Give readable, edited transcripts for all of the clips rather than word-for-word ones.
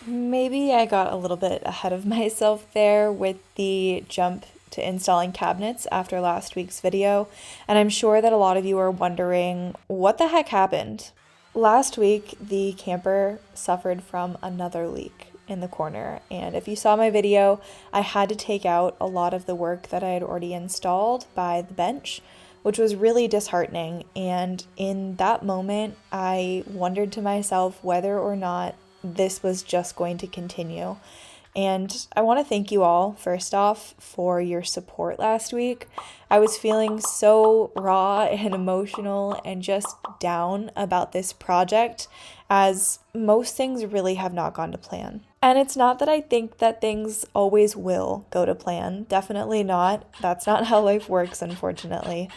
maybe I got a little bit ahead of myself there with the jump to installing cabinets after last week's video, and I'm sure that a lot of you are wondering what the heck happened. Last week, the camper suffered from another leak in the corner, and if you saw my video, I had to take out a lot of the work that I had already installed by the bench, which was really disheartening. And in that moment, I wondered to myself whether or not this was just going to continue. And I want to thank you all, first off, for your support last week. I was feeling so raw and emotional and just down about this project, as most things really have not gone to plan. And it's not that I think that things always will go to plan. Definitely not. That's not how life works, unfortunately.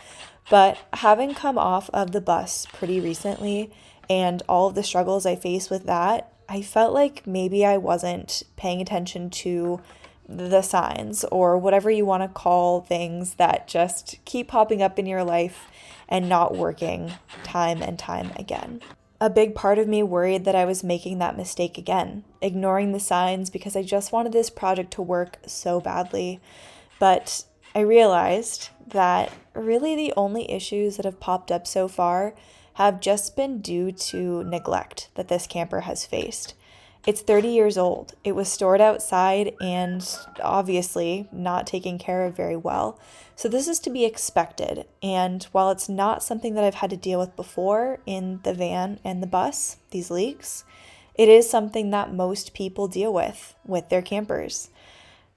But having come off of the bus pretty recently and all of the struggles I faced with that, I felt like maybe I wasn't paying attention to the signs, or whatever you want to call things that just keep popping up in your life and not working time and time again. A big part of me worried that I was making that mistake again, ignoring the signs because I just wanted this project to work so badly. But I realized that really the only issues that have popped up so far have just been due to neglect that this camper has faced. It's 30 years old. It was stored outside and obviously not taken care of very well. So this is to be expected. And while it's not something that I've had to deal with before in the van and the bus, these leaks, it is something that most people deal with their campers.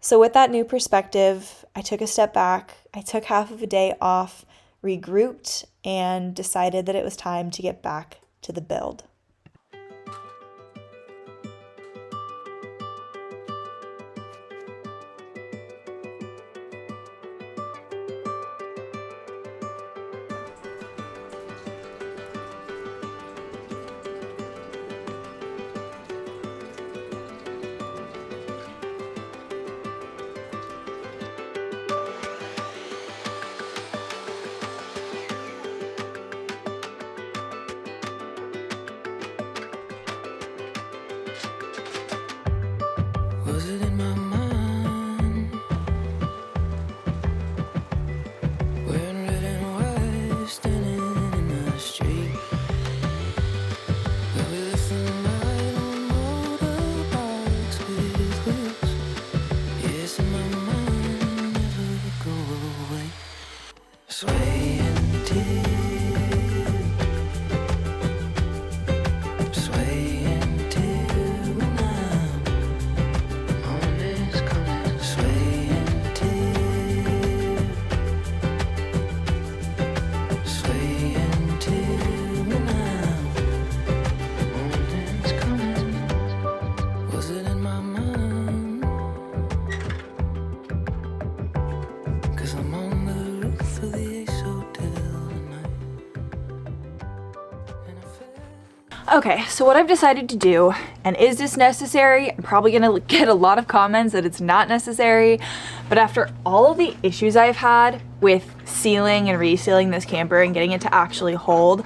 So with that new perspective, I took a step back. I took half of a day off, regrouped, and decided that it was time to get back to the build. Was it in my mind? Wearing red and white, standing in the street. Where we left the night on motorbikes with wheels. Yes, in my mind, never go away. Swaying till now. Morning's coming, swaying till now. Morning's coming. Was it in my mind? 'Cause I'm on the roof of the Ace Hotel tonight. And I feel Okay, so what I've decided to do, and is this necessary? I'm probably gonna get a lot of comments that it's not necessary, but after all of the issues I've had with sealing and resealing this camper and getting it to actually hold,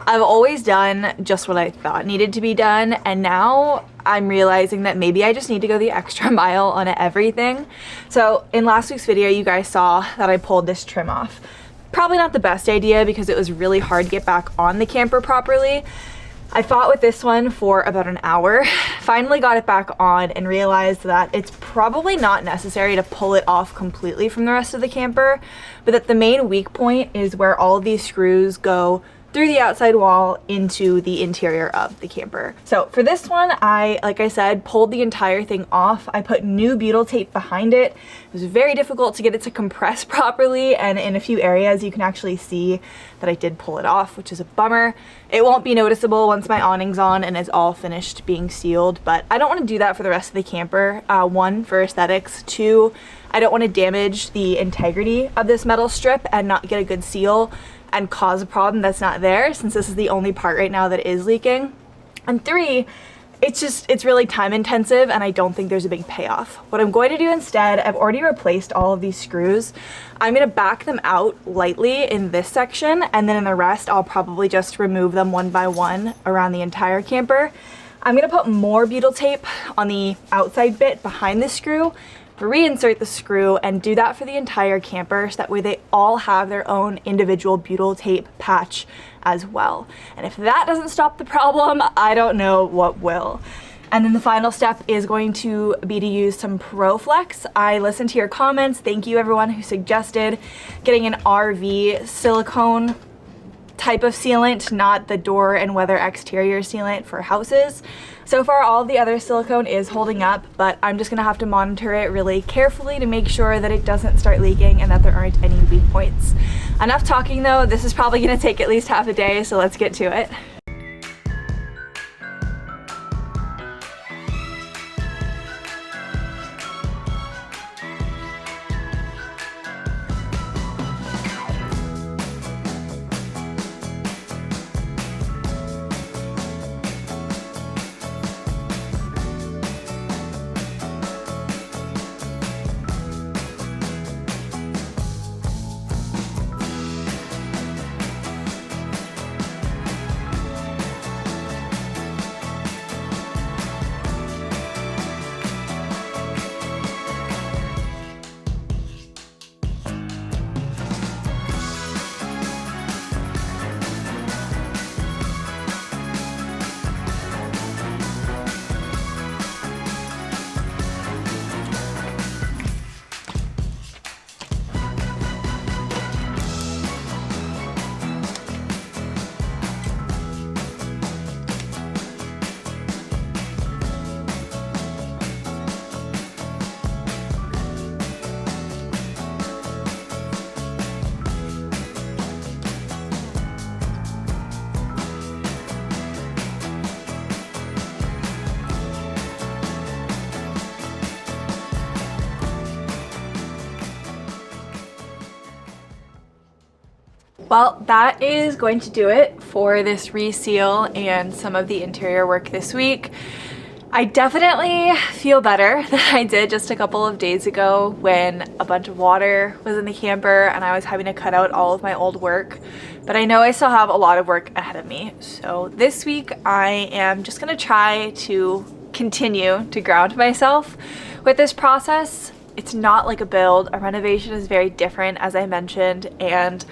I've always done just what I thought needed to be done, and now I'm realizing that maybe I just need to go the extra mile on everything. So in last week's video, you guys saw that I pulled this trim off. Probably not the best idea because it was really hard to get back on the camper properly. I fought with this one for about an hour, finally got it back on, and realized that it's probably not necessary to pull it off completely from the rest of the camper, but that the main weak point is where all of these screws go through the outside wall into the interior of the camper. So for this one, like I said, pulled the entire thing off. I put new butyl tape behind it. It was very difficult to get it to compress properly, and in a few areas you can actually see that I did pull it off, which is a bummer. It won't be noticeable once my awning's on and it's all finished being sealed, but I don't want to do that for the rest of the camper. One, for aesthetics. Two, I don't want to damage the integrity of this metal strip and not get a good seal and cause a problem that's not there, since this is the only part right now that is leaking. And three, it's really time intensive and I don't think there's a big payoff. What I'm going to do instead, I've already replaced all of these screws. I'm gonna back them out lightly in this section, and then in the rest, I'll probably just remove them one by one around the entire camper. I'm gonna put more butyl tape on the outside bit behind the screw, reinsert the screw, and do that for the entire camper so that way they all have their own individual butyl tape patch as well. And if that doesn't stop the problem, I don't know what will. And then the final step is going to be to use some ProFlex. I listened to your comments. Thank you everyone who suggested getting an RV silicone type of sealant, not the door and weather exterior sealant for houses. So far all of the other silicone is holding up, but I'm just gonna have to monitor it really carefully to make sure that it doesn't start leaking and that there aren't any weak points. Enough talking though, this is probably gonna take at least half a day, so let's get to it. Well, that is going to do it for this reseal and some of the interior work this week. I definitely feel better than I did just a couple of days ago when a bunch of water was in the camper and I was having to cut out all of my old work. But I know I still have a lot of work ahead of me. So this week I am just gonna try to continue to ground myself with this process. It's not like a build. A renovation is very different, as I mentioned, and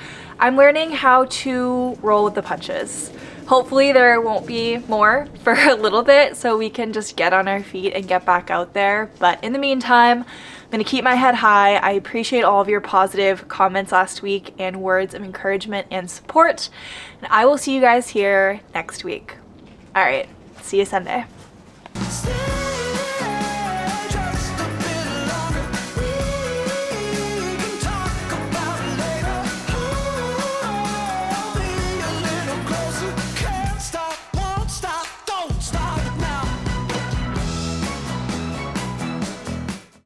I'm learning how to roll with the punches. Hopefully there won't be more for a little bit so we can just get on our feet and get back out there. But in the meantime, I'm gonna keep my head high. I appreciate all of your positive comments last week and words of encouragement and support. And I will see you guys here next week. All right, see you Sunday.